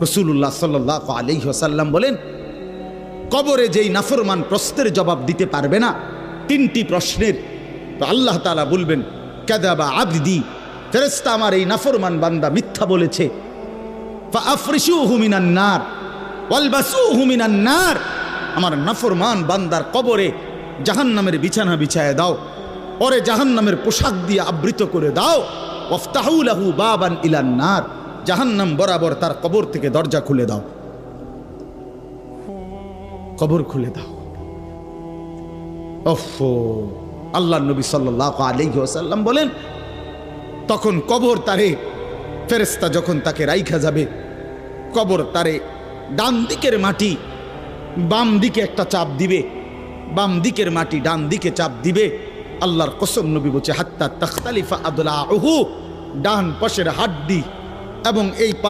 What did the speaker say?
রাসূলুল্লাহ সাল্লাল্লাহু আলাইহি ওয়াসাল্লাম বলেন, কবরে যেই নাফরমান প্রশ্নের জবাব দিতে পারবে না, তিনটি প্রশ্নের, তো আল্লাহ তাআলা বলবেন কাযাবা আবদি, ফেরেশতা আমার এই নাফরমান বান্দা মিথ্যা বলেছে। ফাআফরিশুহু মিনান নার ওয়ালবাসুহু মিনান নার, আমার নাফরমান বান্দার কবরে জাহান্নামের বিছানা বিছায় দাও, ওরে জাহান্নামের পোশাক দিয়ে আবৃত করে দাও। ওয়াফতাহু লাহু বাবান ইলান নার, জাহান্নাম বরাবর তার কবর থেকে দরজা খুলে দাও, কবর খুলে দাও। ওফো, আল্লাহ নবী সাল্লাল্লাহু আলাইহি ওয়াসাল্লাম বলেন, তখন কবর তারে, ফেরেশতা যখন তাকে রাইখা যাবে, কবর তারে ডান দিকের মাটি বাম দিকে একটা চাপ দিবে, বাম দিকের মাটি ডান দিকে চাপ দিবে। আল্লাহর কসম, নবী বলছে হাত্তা তাখতালিফা আদলাউহু, ডান পাশের হাড্ডি এবং এই